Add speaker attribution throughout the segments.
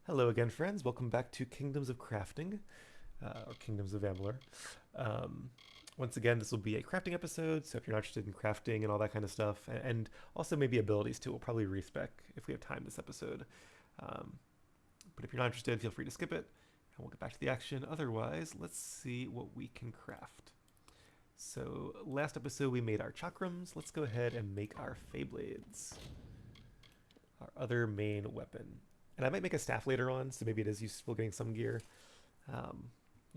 Speaker 1: Hello again, friends. Welcome back to Kingdoms of Crafting, or Kingdoms of Amalur. Um, Once again, this will be a crafting episode, so if you're not interested in crafting and all that kind of stuff, and also maybe abilities too, we'll probably respec if we have time this episode. Um, but if you're not interested, feel free to skip it, and we'll get back to the action. Otherwise, let's see what we can craft. So last episode we made our chakrams. Let's go ahead and make our Faeblades, our other main weapon. And I might make a staff later on, so maybe it is useful getting some gear. Um,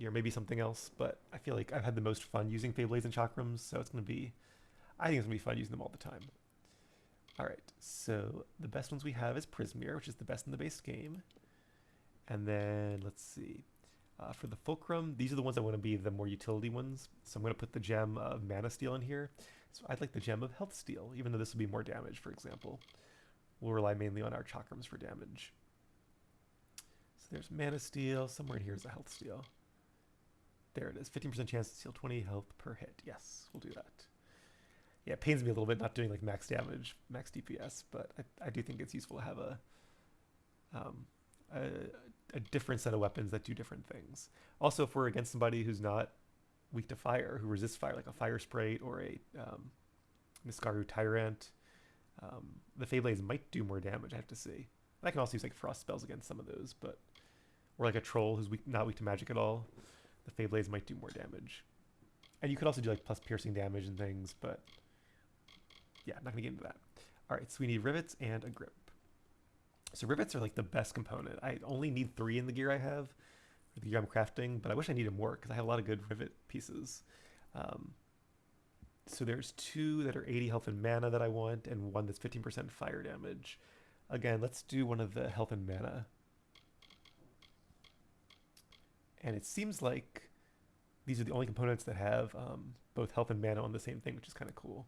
Speaker 1: or maybe something else, but I feel like I've had the most fun using Faeblades and chakrams, so it's going to be, I think it's going to be fun using them all the time. Alright, so the best ones we have is Prismir, which is the best in the base game. And then, let's see, for the Fulcrum, these are the ones I want to be the more utility ones. So I'm going to put the gem of Mana Steel in here. So I'd like the gem of Health Steel, even though this will be more damage, for example. We'll rely mainly on our chakrams for damage. So there's Mana Steel. Somewhere in here is a Health Steel. There it is. 15% chance to steal 20 health per hit. Yes, we'll do that. Yeah, it pains me a little bit not doing like max damage, max DPS, but I do think it's useful to have um, a, a different set of weapons that do different things. Also, if we're against somebody who's not weak to fire, who resists fire, like a Fire Sprite or a Miskaru Tyrant, the Faeblades might do more damage, I have to see. I can also use like frost spells against some of those, but or like a troll who's not weak to magic at all. The Faeblades might do more damage. And you could also do like plus piercing damage and things, but yeah, I'm not gonna get into that. Alright, so we need rivets and a grip. So rivets are like the best component. I only need 3 in the gear I have, for the gear I'm crafting, but I wish I needed more because I have a lot of good rivet pieces. So there's 2 that are 80 health and mana that I want, and 1 that's 15% fire damage. Again, let's do one of the health and mana. And it seems like these are the only components that have both health and mana on the same thing, which is kind of cool.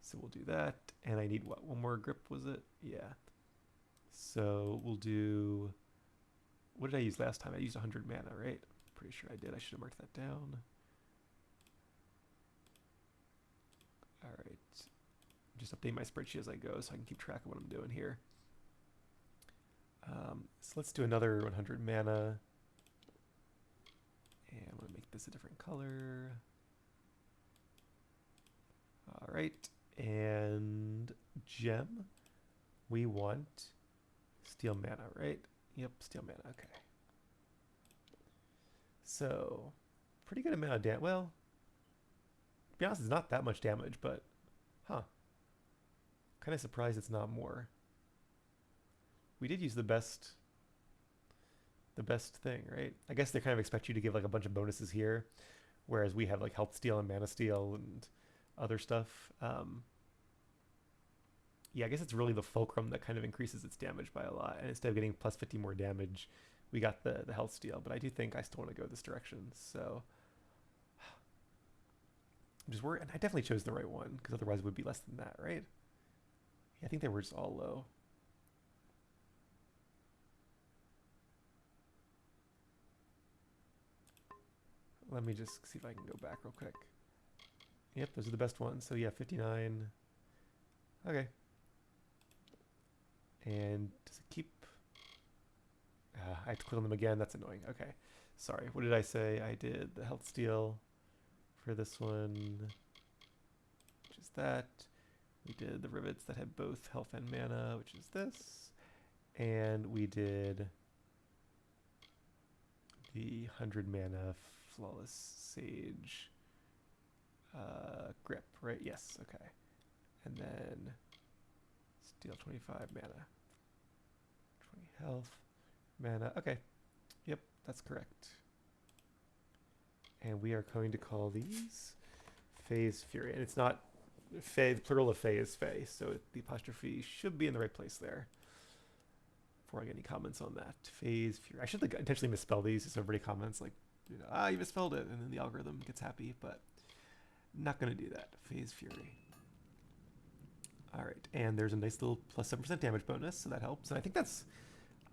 Speaker 1: So we'll do that. And I need what? One more grip, was it? Yeah. So we'll do... What did I use last time? I used 100 mana, right? Pretty sure I did. I should have marked that down. All right. Just update my spreadsheet as I go so I can keep track of what I'm doing here. So let's do another 100 mana. And I'm going to make this a different color. All right. And gem. We want steel mana, right? Yep, steel mana. Okay. So, pretty good amount of damage. Well, to be honest, it's not that much damage, but, huh. Kind of surprised it's not more. We did use the best thing, right? I guess they kind of expect you to give like a bunch of bonuses here, whereas we have like health steal and mana steal and other stuff. Yeah, I guess it's really the fulcrum that kind of increases its damage by a lot. And instead of getting plus 50 more damage, we got the health steal. But I do think I still want to go this direction. So I'm just worried. And I definitely chose the right one because otherwise it would be less than that, right? Yeah, I think they were just all low. Let me just see if I can go back real quick. Yep, those are the best ones. So yeah, 59. Okay. And does it keep... I have to click on them again. That's annoying. Okay. Sorry. What did I say? I did the health steal for this one, which is that. We did the rivets that had both health and mana, which is this. And we did the 100 mana flawless sage grip, right? Yes. Okay. And then steal 25 mana. 20 health. Mana. Okay. Yep, that's correct. And we are going to call these Fae's Fury. And it's not Fae, the plural of Fae is Fae, so the apostrophe should be in the right place there. Before I get any comments on that. Fae's Fury. I should like, intentionally misspell these so everybody comments like, you know, you misspelled it, and then the algorithm gets happy, but not going to do that. Fae's Fury. All right, and there's a nice little plus 7% damage bonus, so that helps. And I think that's,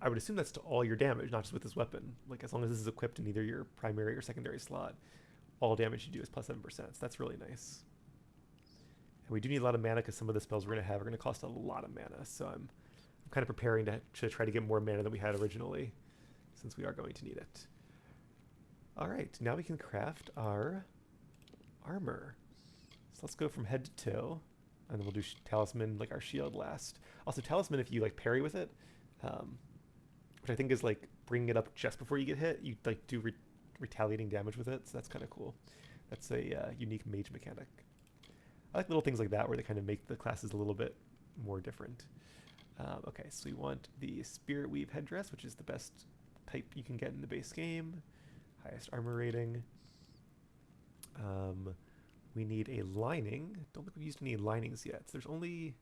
Speaker 1: I would assume that's to all your damage, not just with this weapon. Like, as long as this is equipped in either your primary or secondary slot, all damage you do is plus 7%, so that's really nice. And we do need a lot of mana because some of the spells we're going to have are going to cost a lot of mana, so I'm I'm kind of preparing to try to get more mana than we had originally, since we are going to need it. All right, now we can craft our armor. So let's go from head to toe, and then we'll do talisman, like our shield last. Also, talisman, if you like parry with it, which I think is like bringing it up just before you get hit, you like do retaliating damage with it, so that's kind of cool. That's a unique mage mechanic. I like little things like that where they kind of make the classes a little bit more different. Okay, so we want the Spirit Weave headdress, which is the best type you can get in the base game. Highest armor rating. We need a lining. Don't think we've used any linings yet. So there's only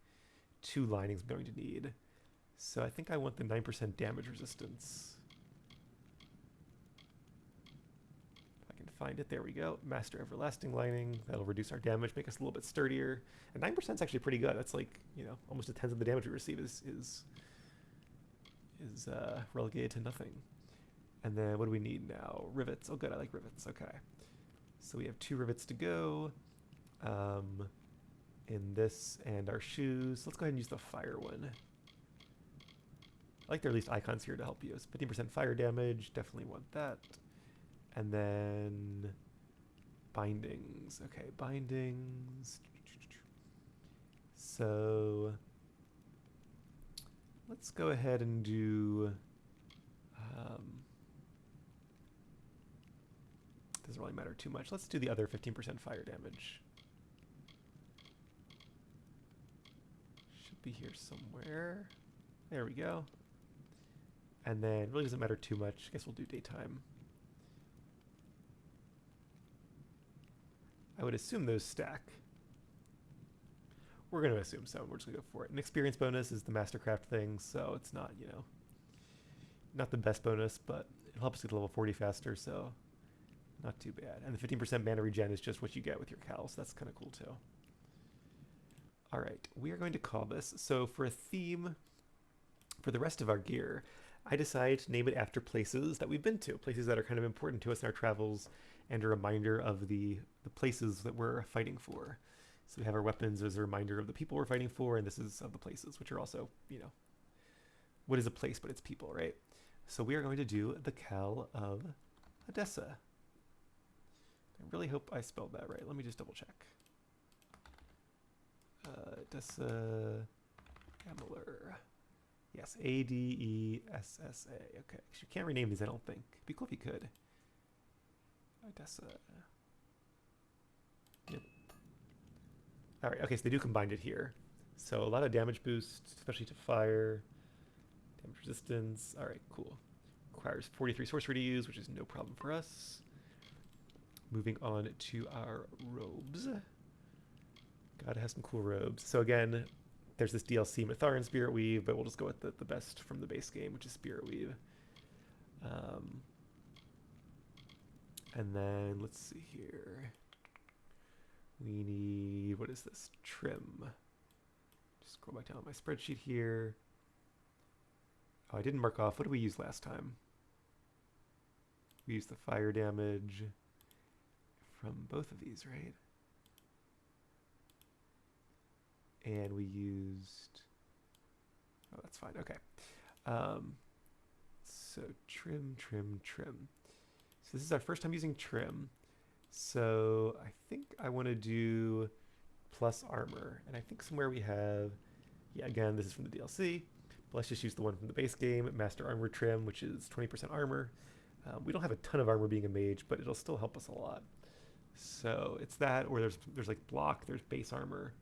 Speaker 1: 2 linings I'm going to need. So I think I want the 9% damage resistance. If I can find it, there we go. Master Everlasting Lining. That'll reduce our damage, make us a little bit sturdier. And 9% is actually pretty good. That's like, you know, almost a tenth of the damage we receive is relegated to nothing. And then what do we need now? Rivets. Oh good, I like rivets. Okay. So we have 2 rivets to go. In this and our shoes. Let's go ahead and use the fire one. I like there are at least icons here to help you. It's 15% fire damage. Definitely want that. And then bindings. Okay, bindings. So let's go ahead and do doesn't really matter too much. Let's do the other 15% fire damage. Should be here somewhere. There we go. And then it really doesn't matter too much. I guess we'll do daytime. I would assume those stack. We're going to assume so. We're just going to go for it. An experience bonus is the Mastercraft thing, so it's not, you know, not the best bonus, but it'll help us get to level 40 faster, so not too bad. And the 15% mana regen is just what you get with your Cal, so that's kind of cool too. All right, we are going to call this. So for a theme for the rest of our gear, I decided to name it after places that we've been to, places that are kind of important to us in our travels, and a reminder of the places that we're fighting for. So we have our weapons as a reminder of the people we're fighting for, and this is of the places, which are also, you know, what is a place but it's people, right? So we are going to do the Cal of Odessa. I really hope I spelled that right. Let me just double check. Odessa Amalur. Yes, Adessa. Okay, you can't rename these, I don't think. It'd be cool if you could. Odessa. Yep. All right, okay, so they do combine it here. So a lot of damage boost, especially to fire. Damage resistance. All right, cool. Requires 43 sorcery to use, which is no problem for us. Moving on to our robes. God, it has some cool robes. So again, there's this DLC Mytharan Spirit Weave, but we'll just go with the best from the base game, which is Spirit Weave. And then let's see here. We need, what is this? Trim. Just scroll back down my spreadsheet here. Oh, I didn't mark off. What did we use last time? We used the fire damage from both of these, right? And we used, oh, that's fine, okay. So trim. So this is our first time using trim. So I think I want to do plus armor. And I think somewhere we have, yeah, again, this is from the DLC. But let's just use the one from the base game, Master Armor Trim, which is 20% armor. We don't have a ton of armor being a mage, but it'll still help us a lot. So it's that, or there's like block, there's base armor.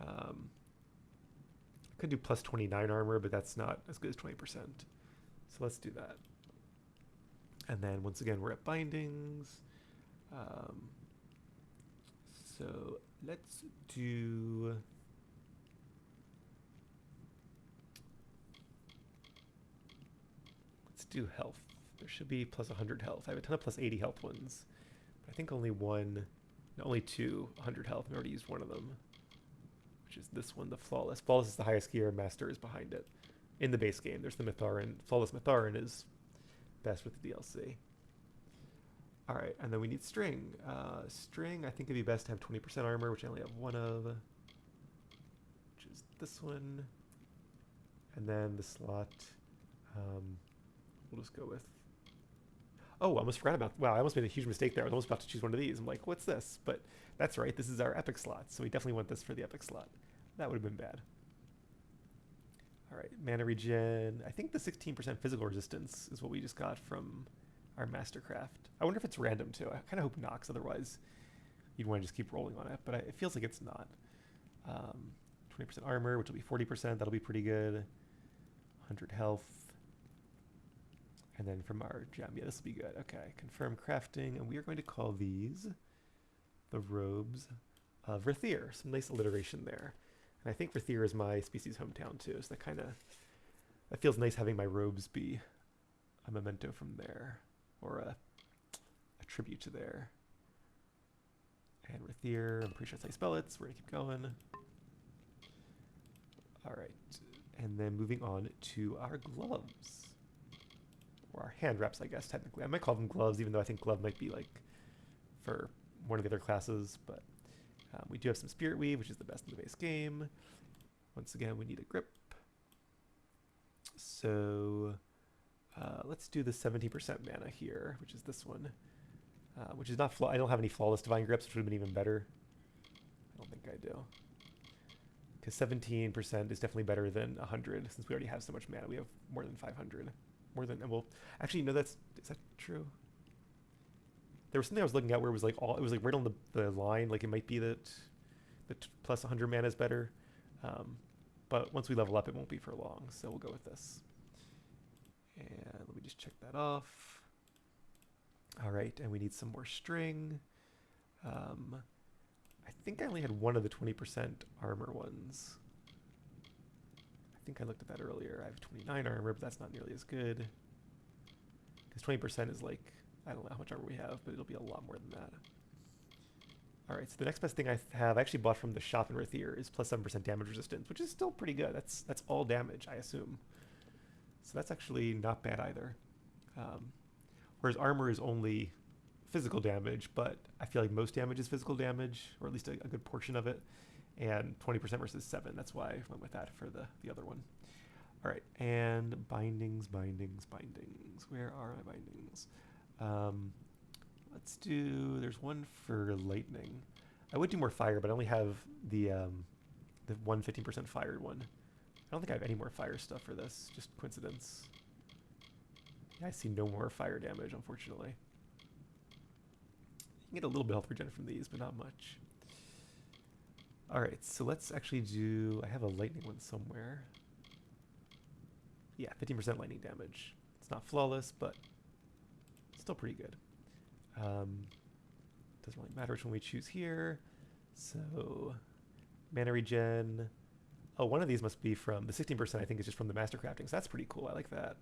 Speaker 1: I could do plus 29 armor, but that's not as good as 20%. So let's do that. And then once again, we're at bindings. So let's do... Let's do health. There should be plus 100 health. I have a ton of plus 80 health ones. But I think only two 100 health. I already used one of them, which is this one, the Flawless. Flawless is the highest gear, Master is behind it. In the base game, there's the Mytharan. Flawless Mytharan is best with the DLC. All right, and then we need string. String, I think it'd be best to have 20% armor, which I only have one of, which is this one. And then the slot, we'll just go with, oh, I almost forgot about, wow, I almost made a huge mistake there. I was almost about to choose one of these. I'm like, what's this? But that's right, this is our epic slot. So we definitely want this for the epic slot. That would have been bad. All right, mana regen. I think the 16% physical resistance is what we just got from our Mastercraft. I wonder if it's random too. I kind of hope not, 'cause otherwise you'd want to just keep rolling on it, but it feels like it's not. 20% armor, which will be 40%. That'll be pretty good. 100 health. And then from our gem, yeah, this will be good. Okay, confirm crafting, and we are going to call these the robes of Rathir. Some nice alliteration there. And I think Rathir is my species hometown too, so that feels nice having my robes be a memento from there, or a tribute to there. And Rathir, I'm pretty sure that's how you spell it, so we're gonna keep going. All right, and then moving on to our gloves. Or our hand wraps, I guess, technically. I might call them gloves, even though I think glove might be like for one of the other classes, but we do have some Spirit Weave, which is the best in the base game. Once again, we need a grip. So let's do the 70% mana here, which is this one, which is not I don't have any flawless divine grips, which would have been even better. I don't think I do. Because 17% is definitely better than 100, since we already have so much mana. We have more than 500. More than, well, actually, no, is that true? There was something I was looking at where it was like right on the line, like it might be that the plus 100 mana is better. But once we level up, it won't be for long, so we'll go with this. And let me just check that off. All right, and we need some more string. I think I only had one of the 20% armor ones. I think I looked at that earlier. I have 29 armor, but that's not nearly as good. Because 20% is like, I don't know how much armor we have, but it'll be a lot more than that. All right, so the next best thing I have, I actually bought from the shop in Rathir, is plus 7% damage resistance, which is still pretty good. That's all damage, I assume. So that's actually not bad either. Whereas armor is only physical damage, but I feel like most damage is physical damage, or at least a good portion of it. And 20% versus 7, that's why I went with that for the other one. All right, and bindings. Where are my bindings? Let's do, there's one for lightning. I would do more fire, but I only have the 15% fired one. I don't think I have any more fire stuff for this, just coincidence. Yeah, I see no more fire damage, unfortunately. You can get a little bit of health regen from these, but not much. All right, so let's actually do, I have a lightning one somewhere. Yeah, 15% lightning damage. It's not flawless, but still pretty good. Doesn't really matter which one we choose here. So, mana regen. Oh, one of these must be from, the 16% I think is just from the Master Crafting, so that's pretty cool, I like that.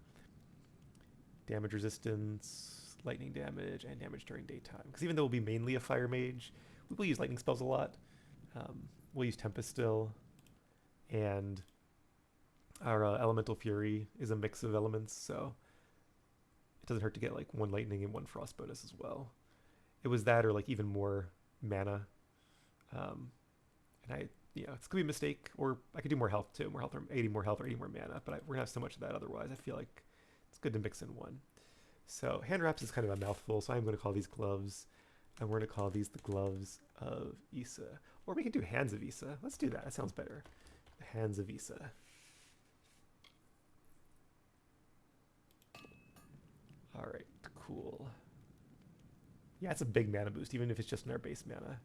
Speaker 1: Damage resistance, lightning damage, and damage during daytime. Because even though we'll be mainly a fire mage, we will use lightning spells a lot. We'll use Tempest still, and our Elemental Fury is a mix of elements, so it doesn't hurt to get like one lightning and one frost bonus as well. It was that or like even more mana, and it's gonna be a mistake, or I could do more health too, or 80 more health or 80 more mana, but we're gonna have so much of that otherwise. I feel like it's good to mix in one. So hand wraps is kind of a mouthful, so I'm going to call these gloves, and we're going to call these the gloves of Issa. Or we can do hands of Issa. Let's do that. That sounds better. The hands of Issa. All right, cool. Yeah, it's a big mana boost, even if it's just in our base mana.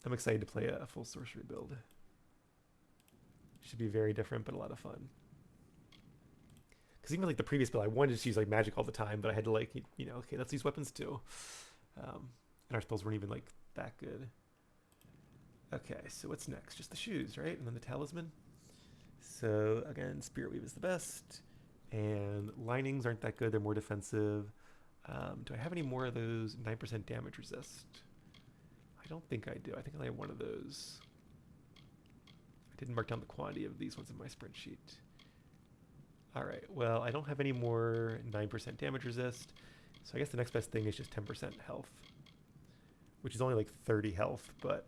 Speaker 1: I'm excited to play a full sorcery build. Should be very different, but a lot of fun. Because even like the previous build, I wanted to use like magic all the time, but I had to like, okay, let's use weapons too. And our spells weren't even like that good. Okay, so what's next? Just the shoes, right? And then the talisman. So again, Spirit Weave is the best. And linings aren't that good, they're more defensive. Do I have any more of those 9% damage resist? I don't think I do. I think I only have one of those. I didn't mark down the quantity of these ones in my spreadsheet. All right, well, I don't have any more 9% damage resist, so I guess the next best thing is just 10% health, which is only like 30 health, but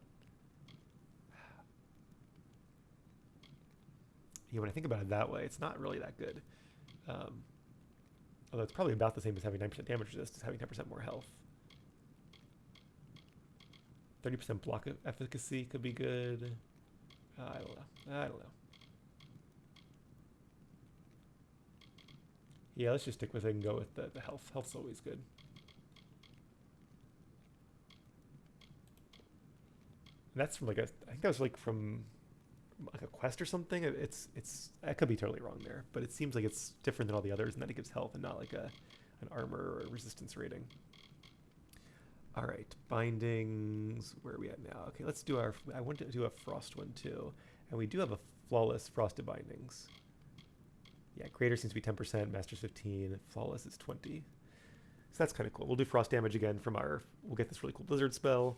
Speaker 1: Yeah, when I think about it that way, it's not really that good. Um, Although it's probably about the same as having 9% damage resist as having 10% more health. 30% block efficacy could be good. I don't know. I don't know. Yeah, let's just stick with it and go with the health. Health's always good. And that's from like I think that was like from like a quest or something. It's I could be totally wrong there, but it seems like it's different than all the others and that it gives health and not like an armor or a resistance rating. All right, bindings. Where are we at now? Okay, let's do our. I want to do a frost one too, and we do have a flawless frosted bindings. Yeah, greater seems to be 10%, master's 15, flawless is 20. So that's kind of cool. We'll do frost damage again from our. We'll get this really cool blizzard spell.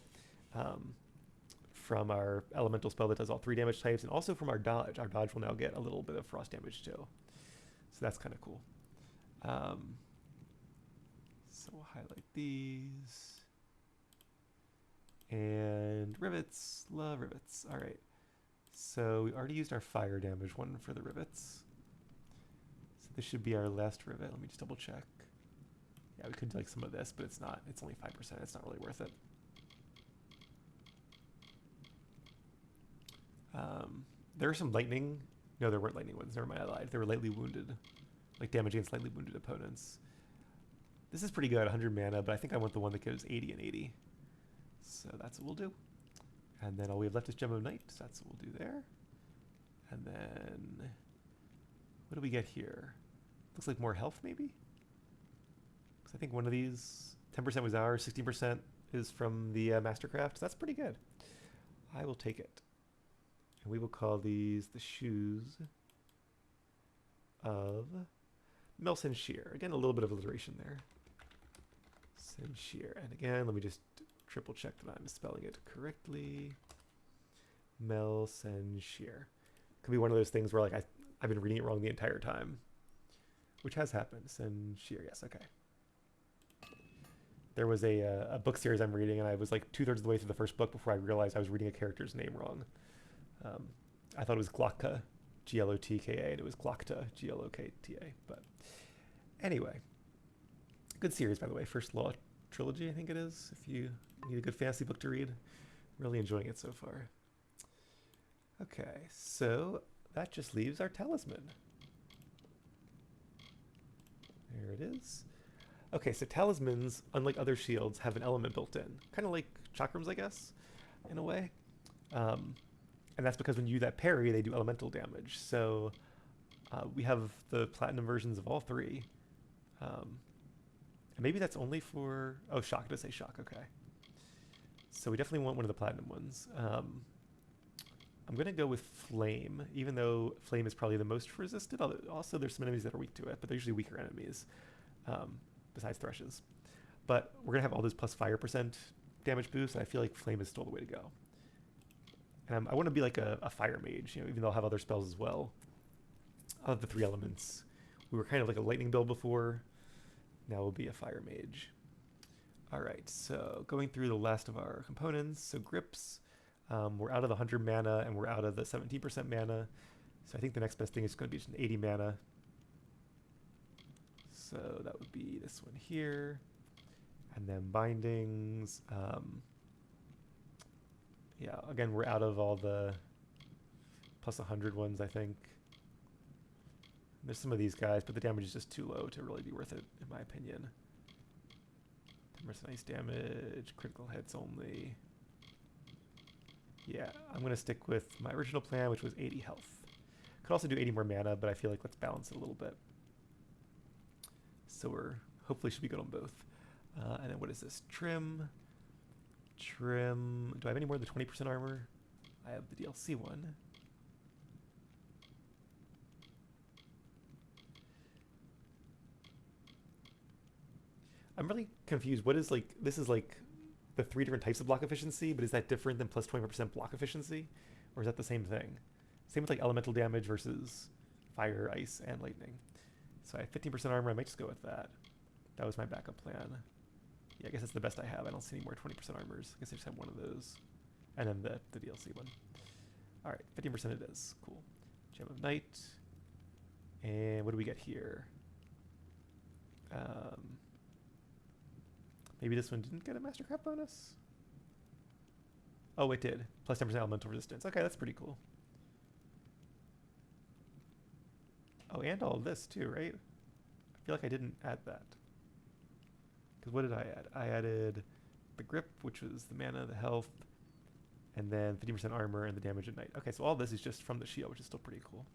Speaker 1: From our elemental spell that does all 3 damage types, and also from our dodge. Our dodge will now get a little bit of frost damage too. So that's kind of cool. So we'll highlight these. And rivets, love rivets. All right. So we already used our fire damage one for the rivets. So this should be our last rivet. Let me just double check. Yeah, we could do like some of this, but it's not. It's only 5%. It's not really worth it. There are some lightning. No, there weren't lightning ones. Never mind, I lied. They were lightly wounded. Like damage against lightly wounded opponents. This is pretty good, 100 mana, but I think I want the one that gives 80 and 80. So that's what we'll do. And then all we have left is Gem of Night. So that's what we'll do there. And then what do we get here? Looks like more health maybe? Because I think one of these, 10% was ours, 16% is from the Mastercraft. So that's pretty good. I will take it. And we will call these the shoes of Mel Shear. Again, a little bit of alliteration there. Shear. And again, let me just triple check that I'm spelling it correctly. Mel Shear. Could be one of those things where like I've been reading it wrong the entire time, which has happened. Shear, yes, okay. There was a book series I'm reading, and I was like 2/3 of the way through the first book before I realized I was reading a character's name wrong. I thought it was Glokta, Glokka, and it was Glokta, Glokta. But anyway, good series, by the way. First Law trilogy, I think it is. If you need a good fantasy book to read, really enjoying it so far. Okay, so that just leaves our talisman. There it is. Okay, so talismans, unlike other shields, have an element built in. Kind of like chakrams, I guess, in a way. And that's because when you do that parry, they do elemental damage. So we have the platinum versions of all 3. And maybe that's only for... Oh, shock. It does say shock. Okay. So we definitely want one of the platinum ones. I'm going to go with flame, even though flame is probably the most resisted. Also, there's some enemies that are weak to it, but they're usually weaker enemies, besides thrushes. But we're going to have all those plus fire % damage boosts, and I feel like flame is still the way to go. And I want to be like a fire mage, you know, even though I'll have other spells as well. Of the 3 elements, we were kind of like a lightning build before. Now we'll be a fire mage. All right, so going through the last of our components. So grips, we're out of the 100 mana and we're out of the 17% mana. So I think the next best thing is going to be just an 80 mana. So that would be this one here. And then bindings. Yeah, again, we're out of all the plus 100 ones, I think. There's some of these guys, but the damage is just too low to really be worth it, in my opinion. 10% ice damage, critical hits only. Yeah, I'm going to stick with my original plan, which was 80 health. Could also do 80 more mana, but I feel like let's balance it a little bit. So we're hopefully should be good on both. And then what is this? Trim. Do I have any more than 20% armor? I have the DLC one. I'm really confused. What is like, this is like the 3 different types of block efficiency, but is that different than plus 25% block efficiency? Or is that the same thing? Same with like elemental damage versus fire, ice, and lightning. So I have 15% armor. I might just go with that. That was my backup plan. Yeah, I guess that's the best I have. I don't see any more 20% armors. I guess I just have one of those. And then the DLC one. All right, 15% it is. Cool. Gem of Night. And what do we get here? Maybe this one didn't get a Mastercraft bonus? Oh, it did. Plus 10% elemental resistance. Okay, that's pretty cool. Oh, and all of this too, right? I feel like I didn't add that. Because what did I add? I added the grip, which was the mana, the health, and then 50% armor and the damage at night. Okay, so all this is just from the shield, which is still pretty cool.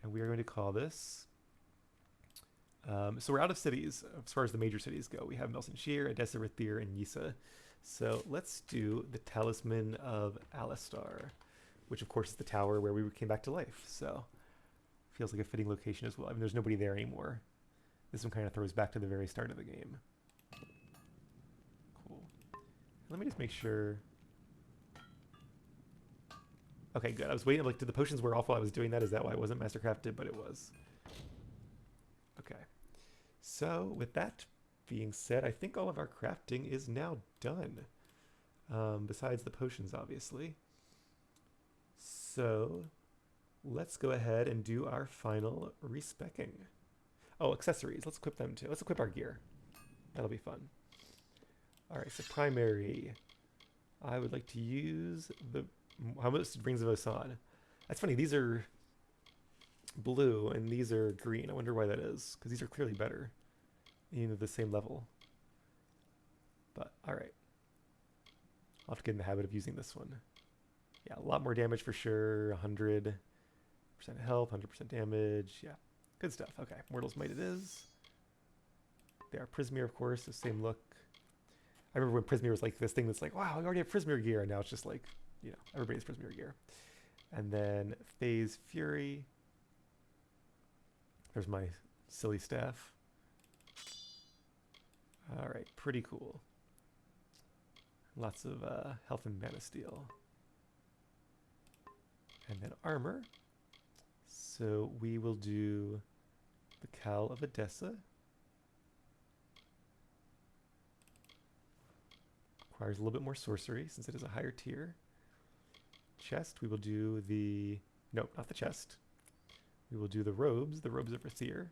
Speaker 1: And we are going to call this... so we're out of cities as far as the major cities go. We have Melson Shear, Edessa, Rithir, and Yisa. So let's do the Talisman of Alistar, which of course is the tower where we came back to life. So feels like a fitting location as well. I mean, there's nobody there anymore. This one kind of throws back to the very start of the game. Cool. Let me just make sure. Okay, good. I was waiting, like, did the potions wear off while I was doing that? Is that why it wasn't mastercrafted? But it was. Okay. So with that being said, I think all of our crafting is now done. Besides the potions, obviously. So let's go ahead and do our final respecking. Oh, accessories. Let's equip them too. Let's equip our gear. That'll be fun. All right, so primary. I would like to use the... How much Rings of Osan? That's funny. These are blue and these are green. I wonder why that is, because these are clearly better. You know, the same level. But, all right. I'll have to get in the habit of using this one. Yeah, a lot more damage for sure. 100% health, 100% damage. Yeah, good stuff. Okay, Mortal's Might it is. They are Prismeer, of course, the same look. I remember when Prismeer was like this thing that's like, wow, we already have Prismeer gear. And now it's just like, you know, everybody's Prismeer gear. And then Phase Fury. There's my silly staff. All right, pretty cool. Lots of health and mana steel. And then armor. So we will do the Cowl of Edessa. Requires a little bit more sorcery since it is a higher tier. Chest, we will do the... Nope, not the chest. We will do the robes of Rithir.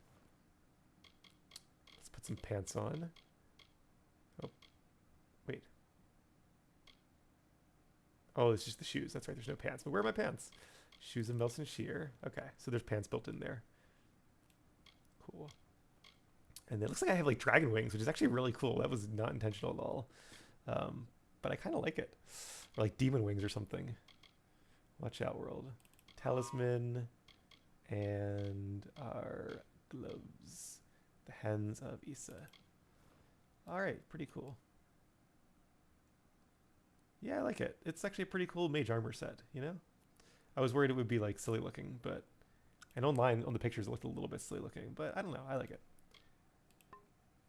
Speaker 1: Let's put some pants on. Oh, wait. Oh, it's just the shoes. That's right, there's no pants. But where are my pants? Shoes of Melson Shear. Okay, so there's pants built in there. Cool. And then it looks like I have like dragon wings, which is actually really cool. That was not intentional at all. But I kind of like it. Or like demon wings or something. Watch out, world. Talisman and our gloves. The Hands of Issa. All right, pretty cool. Yeah, I like it. It's actually a pretty cool mage armor set, you know? I was worried it would be like silly looking, but... And online, on the pictures, it looked a little bit silly looking, but I don't know, I like it.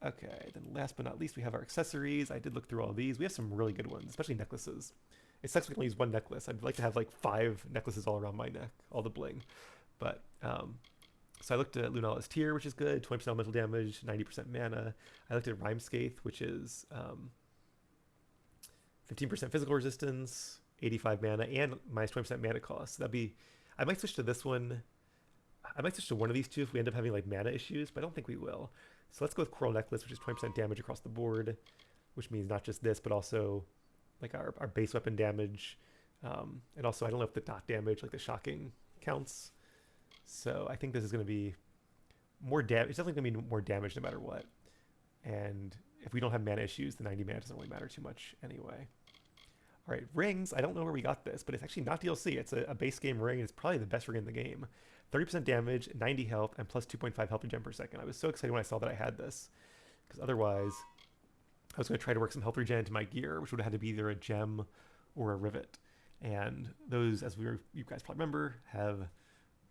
Speaker 1: Okay, then last but not least, we have our accessories. I did look through all these. We have some really good ones, especially necklaces. It sucks we can only use one necklace. I'd like to have like 5 necklaces all around my neck, all the bling. But, so I looked at Lunala's Tier, which is good, 20% elemental damage, 90% mana. I looked at Rhymescape, which is 15% physical resistance, 85 mana, and minus 20% mana cost. So that'd be... I might switch to this one. I might switch to one of these two if we end up having like mana issues, but I don't think we will. So let's go with Coral Necklace, which is 20% damage across the board, which means not just this, but also like our base weapon damage. And also, I don't know if the dot damage, like the shocking, counts. So I think this is going to be more damage. It's definitely going to be more damage no matter what. And if we don't have mana issues, the 90 mana doesn't really matter too much anyway. All right, rings. I don't know where we got this, but it's actually not DLC. It's a base game ring. It's probably the best ring in the game. 30% damage, 90 health, and plus 2.5 health per gem per second. I was so excited when I saw that I had this, because otherwise I was going to try to work some health regen into my gear, which would have had to be either a gem or a rivet. And those, as you guys probably remember, have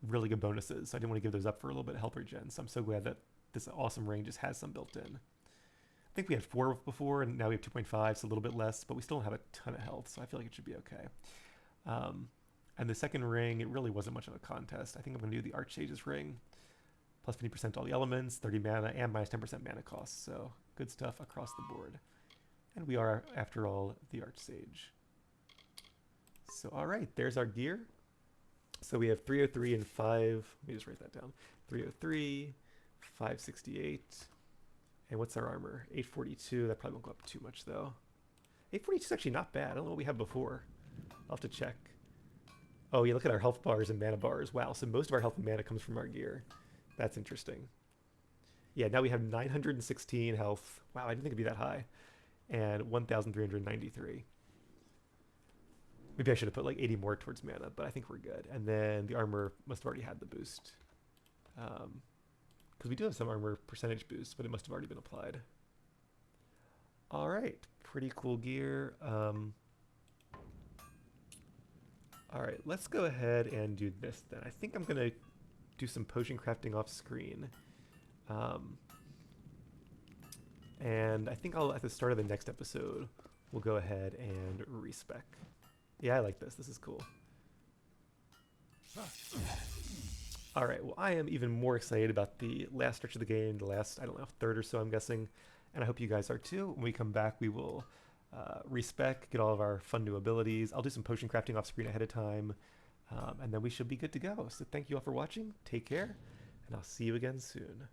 Speaker 1: really good bonuses. So I didn't want to give those up for a little bit of health regen. So I'm so glad that this awesome ring just has some built in. I think we had 4 before, and now we have 2.5, so a little bit less, but we still don't have a ton of health, so I feel like it should be okay. And the second ring, it really wasn't much of a contest. I think I'm going to do the Archsage's ring, plus 50% to all the elements, 30 mana, and minus 10% mana cost. So good stuff across the board. And we are, after all, the Archsage. So all right, there's our gear. So we have 303 and 5. Let me just write that down. 303, 568. And what's our armor? 842. That probably won't go up too much, though. 842 is actually not bad. I don't know what we had before. I'll have to check. Oh, yeah, look at our health bars and mana bars. Wow, so most of our health and mana comes from our gear. That's interesting. Yeah, now we have 916 health. Wow, I didn't think it'd be that high. And 1,393. Maybe I should have put like 80 more towards mana, but I think we're good. And then the armor must have already had the boost. Because we do have some armor percentage boost, but it must have already been applied. All right, pretty cool gear. All right, let's go ahead and do this then. I think I'm gonna do some potion crafting off screen. And I think I'll, at the start of the next episode, we'll go ahead and respec. Yeah, I like this. This is cool. All right, well, I am even more excited about the last stretch of the game, the last, I don't know, third or so, I'm guessing. And I hope you guys are too. When we come back, we will respec, get all of our fun new abilities. I'll do some potion crafting off screen ahead of time. And then we should be good to go. So thank you all for watching. Take care, and I'll see you again soon.